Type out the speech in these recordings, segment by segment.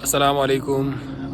السلام علیکم.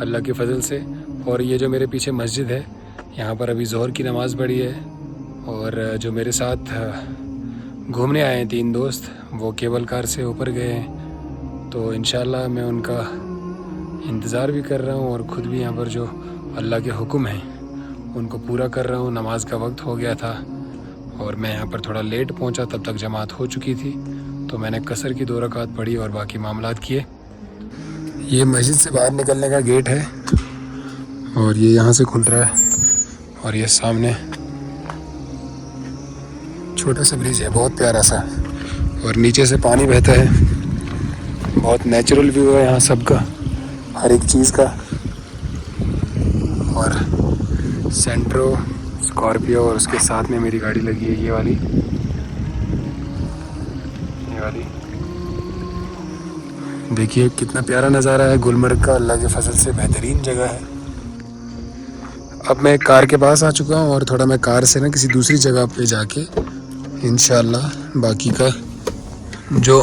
اللہ کے فضل سے. اور یہ جو میرے پیچھے مسجد ہے یہاں پر ابھی ظہر کی نماز پڑھی ہے. اور جو میرے ساتھ گھومنے آئے ہیں 3 دوست وہ کیبل کار سے اوپر گئے ہیں. تو انشاءاللہ میں ان کا انتظار بھی کر رہا ہوں اور خود بھی یہاں پر جو اللہ کے حکم ہیں ان کو پورا کر رہا ہوں. نماز کا وقت ہو گیا تھا اور میں یہاں پر تھوڑا لیٹ پہنچا, تب تک جماعت ہو چکی تھی. تو میں نے قصر کی 2 رکعت پڑھی اور باقی معاملات کیے. یہ مسجد سے باہر نکلنے کا گیٹ ہے اور یہ یہاں سے کھل رہا ہے. اور یہ سامنے چھوٹا سا برج ہے, بہت پیارا سا, اور نیچے سے پانی بہتا ہے. بہت نیچرل ویو ہے یہاں سب کا, ہر ایک چیز کا. اور سینٹرو اسکارپیو اور اس کے ساتھ میں میری گاڑی لگی ہے یہ والی. دیکھیے کتنا پیارا نظارہ ہے گلمرگ کا. اللہ کے فضل سے بہترین جگہ ہے. اب میں کار کے پاس آ چکا ہوں اور تھوڑا میں کار سے نا کسی دوسری جگہ پہ جا کے انشاءاللہ باقی کا جو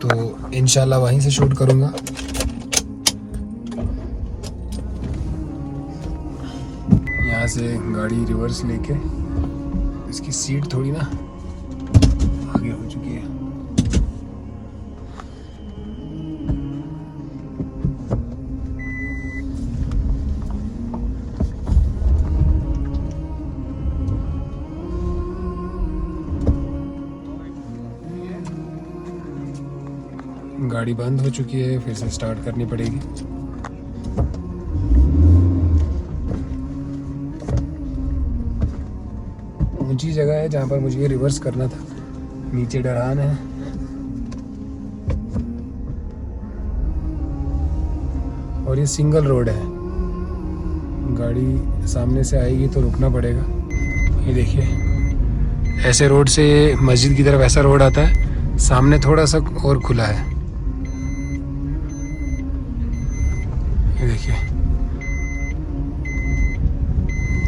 تو انشاءاللہ وہیں سے شوٹ کروں گا. یہاں سے گاڑی ریورس لے کے, اس کی سیٹ تھوڑی نا آگے ہو چکی ہے. گاڑی بند ہو چکی ہے, پھر سے سٹارٹ کرنی پڑے گی. اونچی جگہ ہے جہاں پر مجھے ریورس کرنا تھا. نیچے ڈھلان ہے اور یہ سنگل روڈ ہے. گاڑی سامنے سے آئے گی تو رکنا پڑے گا. یہ دیکھیے ایسے روڈ سے مسجد کی طرف ایسا روڈ آتا ہے, سامنے تھوڑا سا اور کھلا ہے. یہ دیکھیے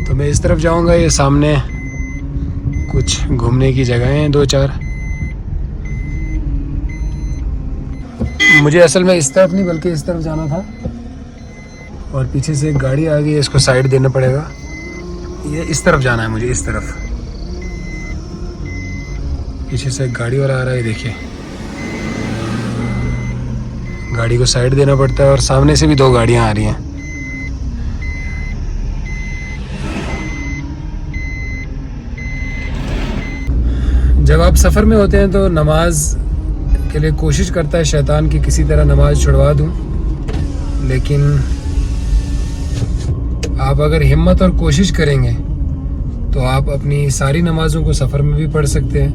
تو میں اس طرف جاؤں گا. یہ سامنے کچھ گھومنے کی جگہیں ہیں 2-4. مجھے اصل میں اس طرف نہیں بلکہ اس طرف جانا تھا, اور پیچھے سے ایک گاڑی آ گئی ہے, اس کو سائڈ دینا پڑے گا. یہ اس طرف جانا ہے مجھے, اس طرف. پیچھے سے ایک گاڑی والا آ رہا ہے, دیکھیے گاڑی کو سائڈ دینا پڑتا ہے. اور سامنے سے بھی 2 گاڑیاں آ رہی ہیں. جب آپ سفر میں ہوتے ہیں تو نماز کے لیے کوشش کرتا ہے شیطان کی کسی طرح نماز چھڑوا دوں, لیکن آپ اگر ہمت اور کوشش کریں گے تو آپ اپنی ساری نمازوں کو سفر میں بھی پڑھ سکتے ہیں.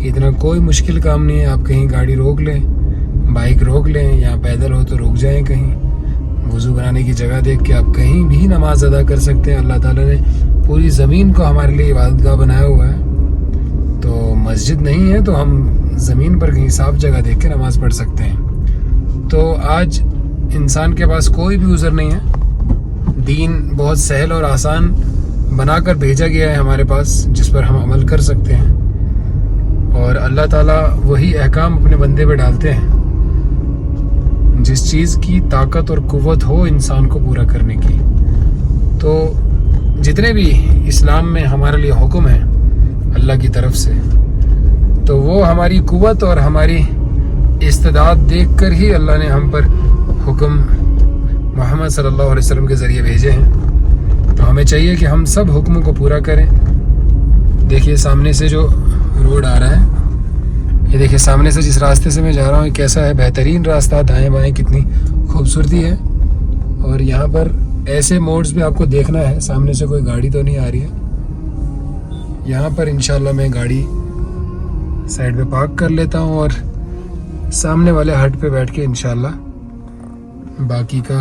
اتنا کوئی مشکل کام نہیں ہے. آپ کہیں گاڑی روک لیں, بائک روک لیں, یا پیدل ہو تو رک جائیں کہیں, وضو بنانے کی جگہ دیکھ کے آپ کہیں بھی نماز ادا کر سکتے ہیں. اللہ تعالیٰ نے پوری زمین کو ہمارے لیے عبادت گاہ بنایا ہوا ہے. تو مسجد نہیں ہے تو ہم زمین پر کہیں صاف جگہ دیکھ کے نماز پڑھ سکتے ہیں. تو آج انسان کے پاس کوئی بھی عذر نہیں ہے. دین بہت سہل اور آسان بنا کر بھیجا گیا ہے ہمارے پاس, جس پر ہم عمل کر سکتے ہیں. اور اللہ تعالیٰ وہی احکام اپنے بندے پہ ڈالتے ہیں جس چیز کی طاقت اور قوت ہو انسان کو پورا کرنے کی. تو جتنے بھی اسلام میں ہمارے لیے حکم ہیں اللہ کی طرف سے, تو وہ ہماری قوت اور ہماری استعداد دیکھ کر ہی اللہ نے ہم پر حکم محمد صلی اللہ علیہ وسلم کے ذریعے بھیجے ہیں. تو ہمیں چاہیے کہ ہم سب حکموں کو پورا کریں. دیکھیے سامنے سے جو روڈ آ رہا ہے, یہ دیکھیے سامنے سے جس راستے سے میں جا رہا ہوں کیسا ہے, بہترین راستہ, دائیں بائیں کتنی خوبصورتی ہے. اور یہاں پر ایسے موڈز بھی آپ کو دیکھنا ہے. سامنے سے کوئی گاڑی تو نہیں آ رہی ہے. یہاں پر انشاءاللہ میں گاڑی سائڈ پہ پارک کر لیتا ہوں اور سامنے والے ہٹ پہ بیٹھ کے انشاءاللہ باقی کا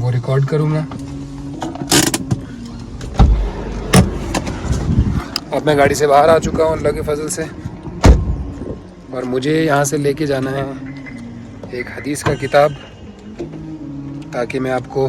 وہ ریکارڈ کروں گا. اب میں گاڑی سے باہر آ چکا ہوں اللہ کے فضل سے, اور مجھے یہاں سے لے کے جانا ہے ایک حدیث کا کتاب, تاکہ میں آپ کو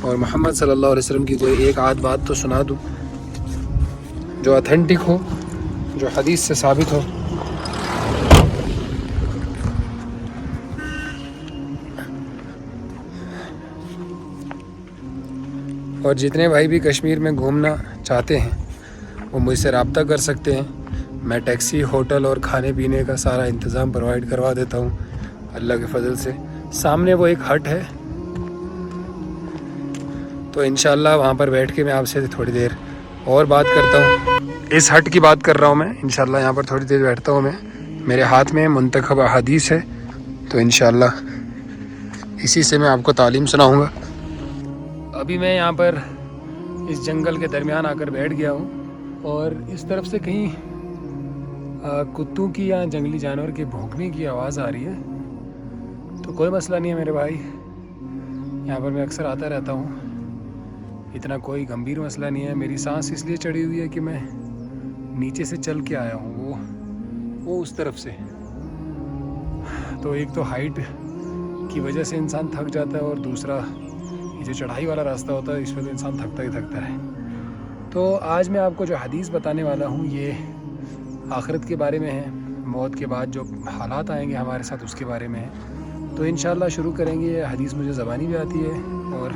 اور محمد صلی اللہ علیہ وسلم کی کوئی ایک آدھ بات تو سنا دوں. جو اتھینٹک ہو، جو حدیث سے ثابت ہو۔ اور جتنے بھائی بھی کشمیر میں گھومنا چاہتے ہیں وہ مجھ سے رابطہ کر سکتے ہیں۔ میں ٹیکسی، ہوٹل اور کھانے پینے کا سارا انتظام پرووائڈ کروا دیتا ہوں اللہ کے فضل سے۔ سامنے وہ ایک ہٹ ہے، تو انشاءاللہ وہاں پر بیٹھ کے میں آپ سے تھوڑی دیر اور بات کرتا ہوں۔ اس ہٹ کی بات کر رہا ہوں میں، انشاءاللہ یہاں پر تھوڑی دیر بیٹھتا ہوں میں۔ میرے ہاتھ میں منتخب احادیث ہے، تو انشاءاللہ اسی سے میں آپ کو تعلیم سناؤں گا۔ ابھی میں یہاں پر اس جنگل کے درمیان آ کر بیٹھ گیا ہوں، اور اس طرف سے کہیں کتوں کی یا جنگلی جانور کے بھونکنے کی آواز آ رہی ہے، تو کوئی مسئلہ نہیں ہے میرے بھائی، یہاں پر میں اکثر آتا رہتا ہوں، اتنا کوئی گمبھیر مسئلہ نہیں ہے۔ میری سانس اس لیے چڑھی ہوئی ہے کہ میں نیچے سے چل کے آیا ہوں، وہ اس طرف سے، تو ایک تو ہائٹ کی وجہ سے انسان تھک جاتا ہے، اور دوسرا یہ جو چڑھائی والا راستہ ہوتا ہے اس میں تو انسان تھکتا ہی تھکتا ہے۔ تو آج میں آپ کو جو حدیث بتانے والا ہوں یہ آخرت کے بارے میں ہے، موت کے بعد جو حالات آئیں گے ہمارے ساتھ اس کے بارے میں ہے۔ تو انشاءاللہ شروع کریں گے۔ یہ حدیث مجھے زبانی بھی آتی ہے اور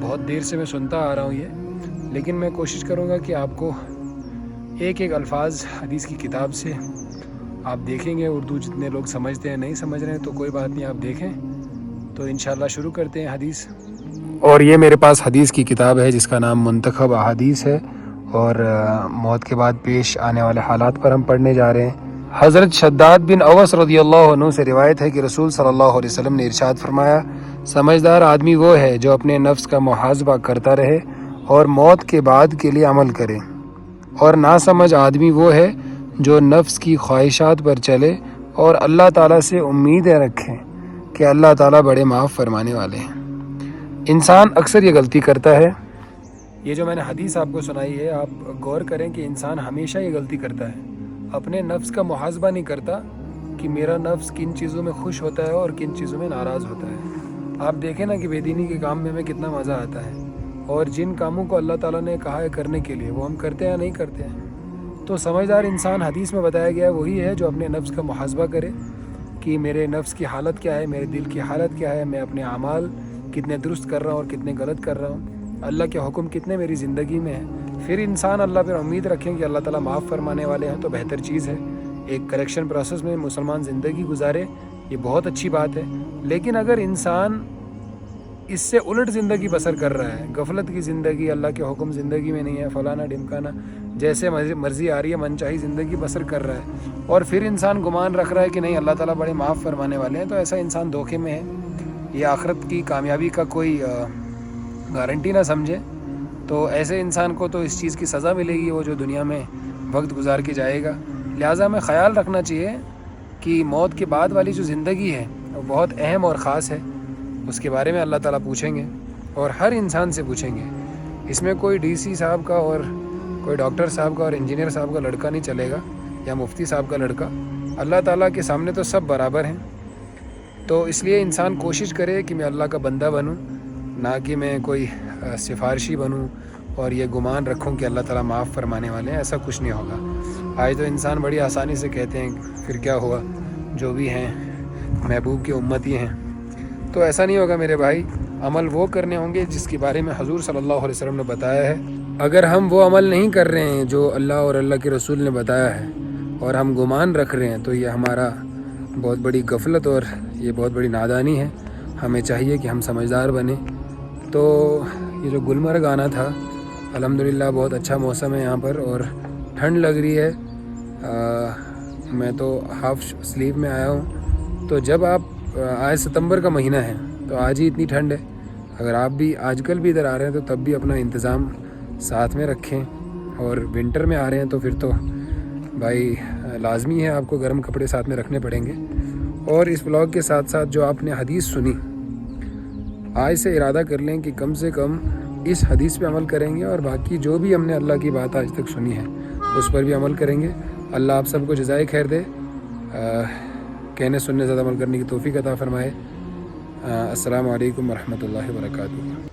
بہت دیر سے میں سنتا آ رہا ہوں یہ، لیکن میں کوشش کروں گا کہ آپ کو ایک ایک الفاظ حدیث کی کتاب سے آپ دیکھیں گے۔ اردو جتنے لوگ سمجھتے ہیں، نہیں سمجھ رہے ہیں تو کوئی بات نہیں، آپ دیکھیں۔ تو انشاءاللہ شروع کرتے ہیں حدیث۔ اور یہ میرے پاس حدیث کی کتاب ہے جس کا نام منتخب احادیث ہے، اور موت کے بعد پیش آنے والے حالات پر ہم پڑھنے جا رہے ہیں۔ حضرت شداد بن اوس رضی اللہ عنہ سے روایت ہے کہ رسول صلی اللہ علیہ وسلم نے ارشاد فرمایا، سمجھدار آدمی وہ ہے جو اپنے نفس کا محاسبہ کرتا رہے اور موت کے بعد کے لیے عمل کرے، اور ناسمجھ آدمی وہ ہے جو نفس کی خواہشات پر چلے اور اللہ تعالیٰ سے امیدیں رکھیں کہ اللہ تعالیٰ بڑے معاف فرمانے والے ہیں۔ انسان اکثر یہ غلطی کرتا ہے، یہ جو میں نے حدیث آپ کو سنائی ہے، آپ غور کریں کہ انسان ہمیشہ یہ غلطی کرتا ہے، اپنے نفس کا محاسبہ نہیں کرتا کہ میرا نفس کن چیزوں میں خوش ہوتا ہے اور کن چیزوں میں ناراض ہوتا ہے۔ آپ دیکھیں نا کہ بے دینی کے کام میں ہمیں کتنا مزہ آتا ہے، اور جن کاموں کو اللہ تعالیٰ نے کہا ہے کرنے کے لیے وہ ہم کرتے ہیں یا نہیں کرتے ہیں۔ تو سمجھدار انسان حدیث میں بتایا گیا ہے وہی ہے جو اپنے نفس کا محاسبہ کرے کہ میرے نفس کی حالت کیا ہے، میرے دل کی حالت کیا ہے، میں اپنے اعمال کتنے درست کر رہا ہوں اور کتنے غلط کر رہا ہوں، اللہ کے حکم کتنے میری زندگی میں ہیں۔ پھر انسان اللہ پر امید رکھیں کہ اللہ تعالیٰ معاف فرمانے والے ہیں، تو بہتر چیز ہے۔ ایک کریکشن پروسیس میں مسلمان زندگی گزارے، یہ بہت اچھی بات ہے۔ لیکن اگر انسان اس سے الٹ زندگی بسر کر رہا ہے، غفلت کی زندگی، اللہ کے حکم زندگی میں نہیں ہے، فلانا ڈمکانا، جیسے مرضی آ رہی ہے من چاہی زندگی بسر کر رہا ہے، اور پھر انسان گمان رکھ رہا ہے کہ نہیں اللہ تعالیٰ بڑے معاف فرمانے والے ہیں، تو ایسا انسان دھوکے میں ہے۔ یہ آخرت کی کامیابی کا کوئی گارنٹی نہ سمجھے، تو ایسے انسان کو تو اس چیز کی سزا ملے گی، وہ جو دنیا میں وقت گزار کے جائے گا۔ لہٰذا ہمیں خیال رکھنا چاہیے کہ موت کے بعد والی جو زندگی ہے وہ بہت اہم اور خاص ہے، اس کے بارے میں اللہ تعالیٰ پوچھیں گے، اور ہر انسان سے پوچھیں گے۔ اس میں کوئی ڈی سی صاحب کا اور کوئی ڈاکٹر صاحب کا اور انجینئر صاحب کا لڑکا نہیں چلے گا، یا مفتی صاحب کا لڑکا۔ اللہ تعالیٰ کے سامنے تو سب برابر ہیں۔ تو اس لیے انسان کوشش کرے کہ میں اللہ کا بندہ بنوں، نہ کہ میں کوئی سفارشی بنوں اور یہ گمان رکھوں کہ اللہ تعالیٰ معاف فرمانے والے ہیں۔ ایسا کچھ نہیں ہوگا۔ آج تو انسان بڑی آسانی سے کہتے ہیں پھر کیا ہوا، جو بھی ہیں محبوب کی امتی ہیں، تو ایسا نہیں ہوگا میرے بھائی۔ عمل وہ کرنے ہوں گے جس کے بارے میں حضور صلی اللہ علیہ وسلم نے بتایا ہے۔ اگر ہم وہ عمل نہیں کر رہے ہیں جو اللہ اور اللہ کے رسول نے بتایا ہے، اور ہم گمان رکھ رہے ہیں، تو یہ ہمارا بہت بڑی غفلت اور یہ بہت بڑی نادانی ہے۔ ہمیں چاہیے کہ ہم سمجھدار بنیں۔ تو یہ جو گلمرگ آنا تھا، الحمدللہ بہت اچھا موسم ہے یہاں پر، اور ٹھنڈ لگ رہی ہے۔ میں تو ہاف سلیو میں آیا ہوں۔ تو جب آپ آج ستمبر کا مہینہ ہے تو آج ہی اتنی ٹھنڈ ہے۔ اگر آپ بھی آج کل بھی ادھر آ رہے ہیں تو تب بھی اپنا انتظام ساتھ میں رکھیں، اور ونٹر میں آ رہے ہیں تو پھر تو بھائی لازمی ہے آپ کو گرم کپڑے ساتھ میں رکھنے پڑیں گے۔ اور اس بلاگ کے ساتھ ساتھ جو آپ نے حدیث سنی، آج سے ارادہ کر لیں کہ کم سے کم اس حدیث پہ عمل کریں گے، اور باقی جو بھی ہم نے اللہ کی بات آج تک سنی ہے اس پر بھی عمل کریں گے۔ اللہ آپ سب کو جزائے خیر دے، کہنے سننے زیادہ عمل کرنے کی توفیق عطا فرمائے۔ السلام علیکم ورحمۃ اللہ وبرکاتہ۔